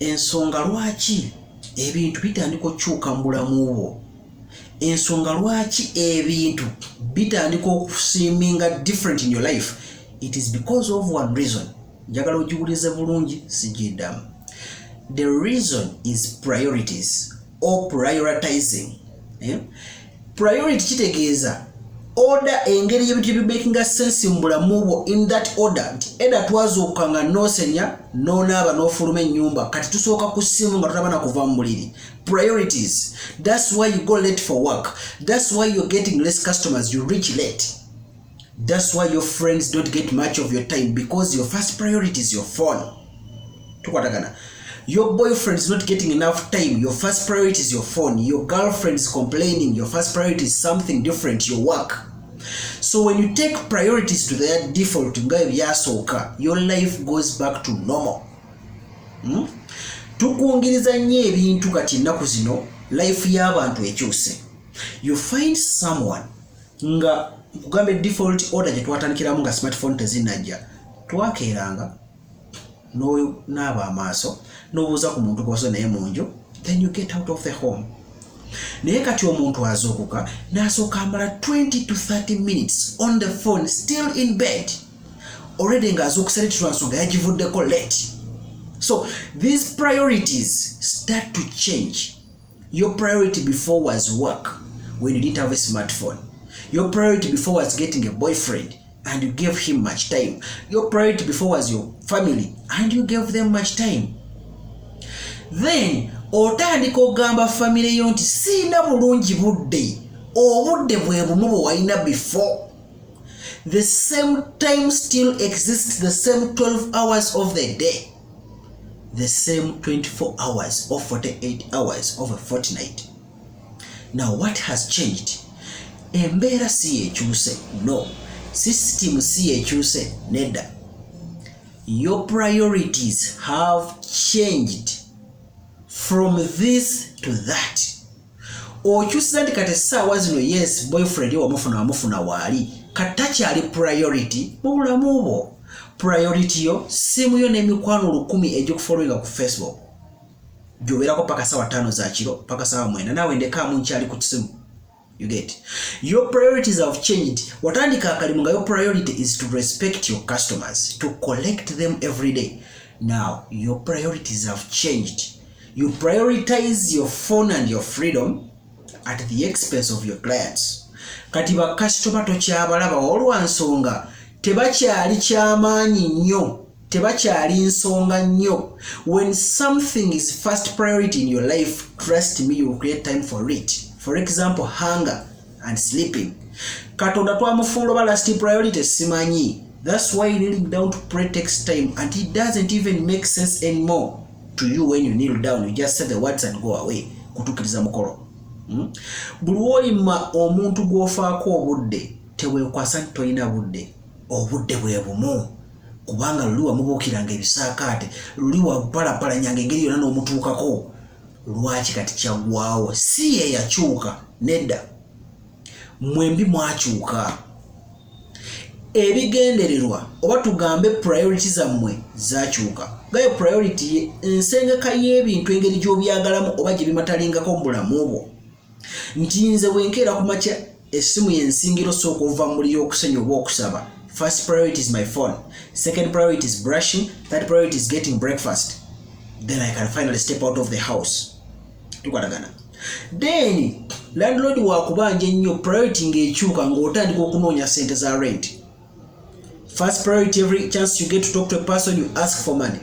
ensonga lwaki ebintu bitandika okukyuka mu bulamu bwo, ensonga lwaki ebintu bitandika okuseeminga different in your life, it is because of one reason. Njagala ogiwulize bulungi sijiddamu. The reason is priorities or prioritizing. Priority kitegeeza order engeri y'ebintu bimakinga sense mu bulamu bwo in that order. Eda twazuuka nga noosenya noonaaba n'ofuluma ennyumba kati tusooka ku ssimu nga tulaba na kuva mu buliri. Priorities. That's why you go late for work. That's why you're getting less customers. You reach late. That's why your friends don't get much of your time because your first priority is your phone. Tukwatagana. Your boyfriend is not getting enough time. Your first priority is your phone. Your girlfriend is complaining. Your first priority is something different, your work. So when you take priorities to their default, your life goes back to normal. Tukuongiriza nnyo ebintu kati ennaku zino life y'abantu ekyuse. You find someone nga kugambe default order gye twatandikiramu nga smartphone tezinajja. Twakeeranga n'oyo n'aba amaaso n'obuuza ku muntu gw'oso naye mu nju, then you get out of the home. Naye kati omuntu azookuka n'asooka amala 20 to 30 minutes on the phone still in bed. Already nga azookusaletirwa nsonga yagivuddeko late. So these priorities start to change. Your priority before was work when you didn't have a smartphone. Your priority before was getting a boyfriend and you gave him much time. Your priority before was your family and you gave them much time. Then otandika ogamba family yo nti sina bulungi budde, obudde bwe bumu bwe walina before. The same time still exists, the same 12 hours of the day, the same 24 hours or 48 hours of a fortnight. Now what has changed? Embeera si ekyuse, no. System si ekyuse, nedda. Your priorities have changed from this to that. Okyusiza nti kati essaawa zino yes boyfriend wamufuna waali katakyali priority mu bulamu bwo. Priority yo simu yo n'emikwano 1000 egy'okufollowinga ku Facebook gy'obeerako paka ssaawa 5 za kiro paka ssaawa 9 naawe ndekaamu nkyali ku simu. You get. Your priorities have changed. Watandika akalimu nga your priority is to respect your customers, to collect them every day. Now your priorities have changed. You prioritize your phone and your freedom at the expense of your clients. Kati ba customer tokyabalaba olwansonga tebakyali kyamaanyi nnyo, tebakyali nsonga nnyo. When something is first priority in your life, trust me, you will create time for it. For example, hunger and sleeping. Katonda twamufuula ba last priority simanyi. That's why kneeling down to pray takes time and it doesn't even make sense anymore to you when you kneel down. You just say the words and go away. Kutukiriza mukolo. Buli woyima omuntu gw'ofaako obudde teweekwasa nti tolina budde. Obudde bwe bumu. Kubanga luli wamubuukiranga ebisaakaate, luli wapalapalanyanga engeri yonna n'omutuukako. Lwaki kati kyaggwaawo? Si ye yakyuka, nedda. Mwembi mwakyuka. Ebigendererwa oba tugambe priority zammwe zakyuka. Gayo priority ensengeka y'ebintu engeri gy'obyagalamu oba gye bimatalingako mu bulamu bwo. Nti nze bwenkeera ku makya essimu y'ensingiro sooka ova mu muliro okusenya oba okusaba. First priority is my phone. Second priority is brushing. Third priority is getting breakfast. Then I can finally step out of the house. Tukwatagana. Then landlord wakubanja nnyo priority ng'ekyuka ng'otandika okunoonya ssente za rent. First priority, every chance you get to talk to a person, you ask for money.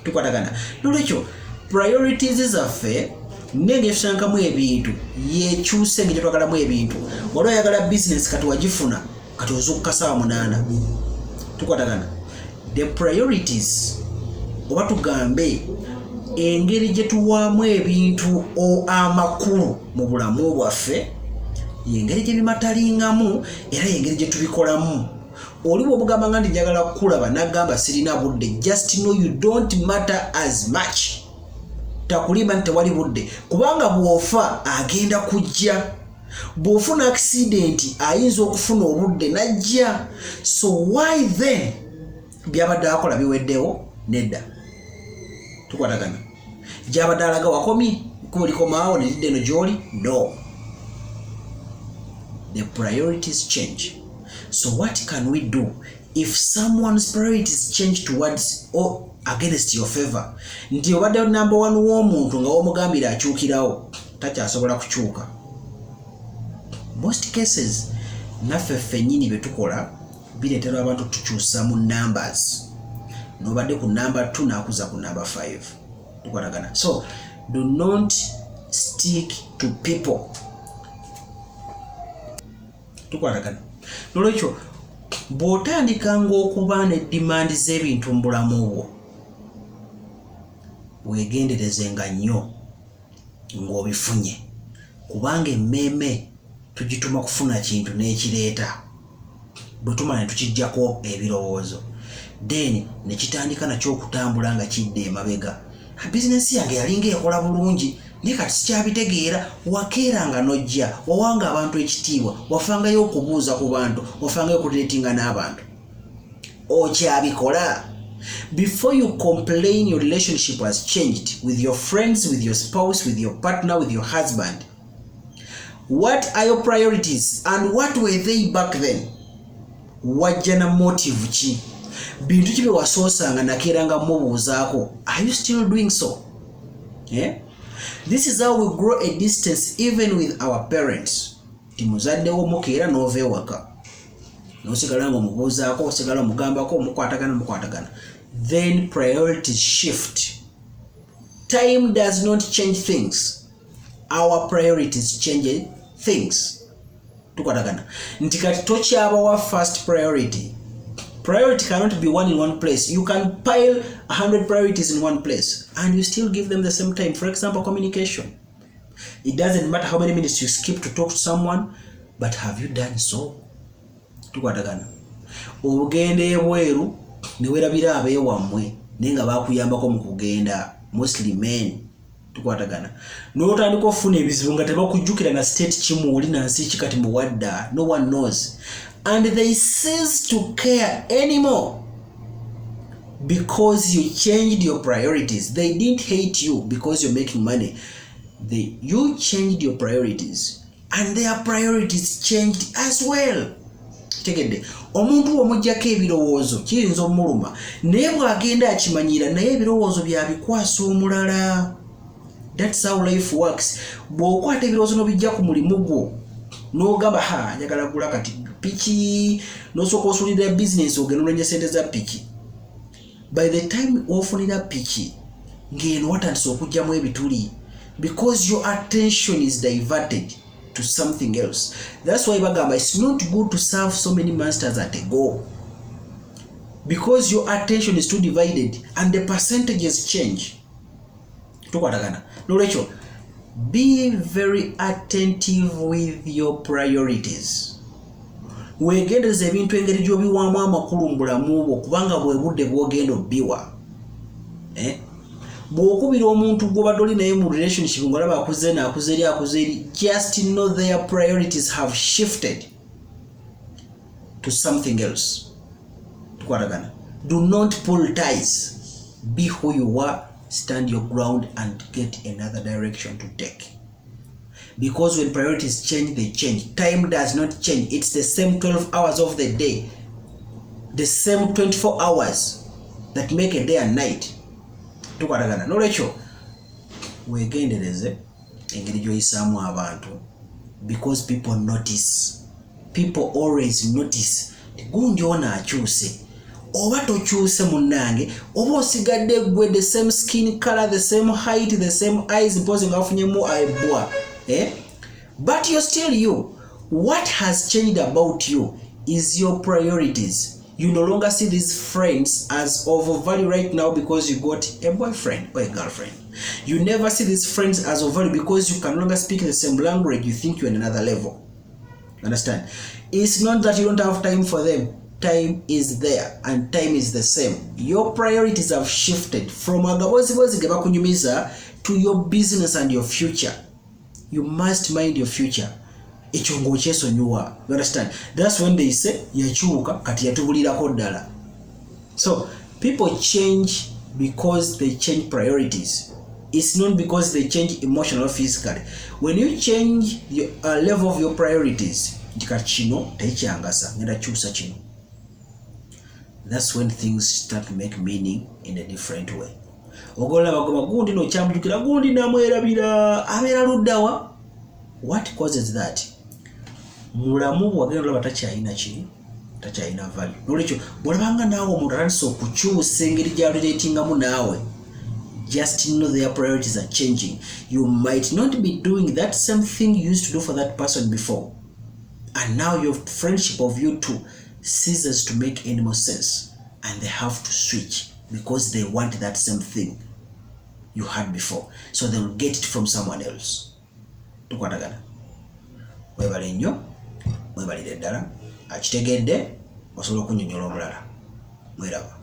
Tukwatagana. Nolwekyo priorities zaffe nenge tusangamu ebintu yekyuse ng'egye twagalamu ebintu. Waliwo oyagala business kati wagifuna kati ozuukuka ssaawa 8. Tukwatagana. The priorities oba tugambe engeri gye tuwaamu ebintu amakulu mu bulamu bwaffe y'engeri gye bimatalingamu era y'engeri gye tubikolamu. Oli bw'obugamba nga ndi njagala kukulaba n'agamba sirina budde, just know you don't matter as much. Takulimba nti tewali budde kubanga bw'ofa agenda kujja. Bw'ofuna accident ayinza okufuna obudde n'ajja. So why then byabadde akola biweddewo? Nedda. tukwatagana gyabadde alaga wakomye kulikomaawo nelidde no gyoli no. The priorities change. So what can we do if someone's priorities change towards or against your favor? Nti obadde number one w'omuntu nga w'omugambira akyukirawo takyasobola kukyuka. Most cases naffe ffennyini bye tukola bireetera abantu tukyusa mu numbers. Nobadde ku number 2 n'akuza ku number 5. Tukwatagana. So do not stick to people. Tukwatagana. Nolwekyo bw'otandikanga okuba ne demand z'ebintu mu bulamu bwo weegenderezenga nnyo ng'obifunye, kubanga emmeeme tugituma kufuna kintu n'ekireeta bwe tumala ne tukiggyako ebirowoozo then ne kitandika nakyo okutambula nga kidde emabega. Bizinensi yange yalinga ekola bulungi naye kati sikyabitegeera. Wakeeranga n'ojja wawanga abantu ekitiibwa, wafangayo okubuuza ku bantu, wafangayo okureetinga n'abantu, okyabikola. Before you complain your relationship has changed with your friends, with your spouse, with your partner, with your husband, what are your priorities and what were they back then? Wajja na motive ki? Bintu ki bye wasoosanga nakeeranga mubuuzaako, are you still doing so? Yeah? This is how we grow a distance even with our parents. Timuzaddewo mukeera n'ova ewaka n'osigala ng'omubuuzaako, osigala omugambako, mukwatagana. Then priorities shift. Time does not change things. Our priorities change things. Tukwatagana. Nti kati tokyabawa first priority. Priority cannot be one in one place. You can pile 100 priorities in one place and you still give them the same time. For example, communication. It doesn't matter how many minutes you skip to talk to someone, but have you done so? Tukwatagana. Ogende ebweru ne werabira abeewammwe naye nga bakuyambako mu kugenda, mostly men. Tukwatagana. N'otandika okufuna ebizibu nga tebakujjukira na state kimu oli na nsi kikati muwadda. No one knows. And they cease to care anymore because you changed your priorities. They didn't hate you because you're making money. You changed your priorities and their priorities changed as well. Tegedde omuntu omujjako ebirowoozo kiyinza omuluma naye bw'agenda akimanyira naye ebirowoozo byabikwasa omulala. That's how life works. Bw'okwata ebirowoozo n'obijja ku mulimu gwo n'ogamba njagala kugula kati piki n'osooka osulira business ogenda olwenya sente za piki. By the time ofunira piki ng'eno watandise okujjamu ebituli because your attention is diverted to something else. That's why bagamba it's not good to serve so many masters at a go, because your attention is too divided and the percentages change. Tukwatagana. Nolwekyo be very attentive with your priorities. Weegendereza ebintu engeri gy'obiwaamu amakulu mu bulamu bwo kubanga bwe budde bw'ogenda obbiwa. Bw'okubira omuntu gw'obadde oli naye mu relationship ng'olaba akuze n'akuze eri, just know their priorities have shifted to something else. Tukwatagana. Do not pull ties. Be who you are, stand your ground and get another direction to take. Because when priorities change, they change. Time does not change. It's the same 12 hours of the day. The same 24 hours that make a day and night. Tukwatagana. Nolwekyo weegendereze engeri gy'oyisaamu abantu, because people notice. People always notice. Gundi ono akyuse. Oba tokyuse munnange, oba osigadde gwe the same skin color, the same height, the same eyes, mpozi nga afunyemu aibwa. But you're still you. What has changed about you is your priorities. You no longer see these friends as of value right now because you got a boyfriend or a girlfriend. You never see these friends as of value because you can no longer speak the same language. You think you're on another level. Understand? It's not that you don't have time for them. Time is there and time is the same. Your priorities have shifted from agabozibozi ge bakunyumiza to your business and your future. You must mind your future. Ekyo ng'okyesonyiwa. You understand? That's when they say yakyuka kati yatubulirako ddala. So people change because they change priorities. It's not because they change emotional or physically. When you change the level of your priorities, that's when things start to make meaning in a different way. What causes that? Mulamu bwagenda olaba takyayina ki takyayina value. Nolwekyo bwolabanga naawe omuntu atandise okukyusa engeri gy'alulatingamu naawe, just know their priorities are changing. You might not be doing that same thing you used to do for that person before, and now your friendship of you two ceases to make any more sense, and they have to switch because they want that same thing you had before, so they will get it from someone else. Tukwatagana webale nnyo, webalire ddala, akitegedde osobola okunnyonnyola omulala. Mweraba.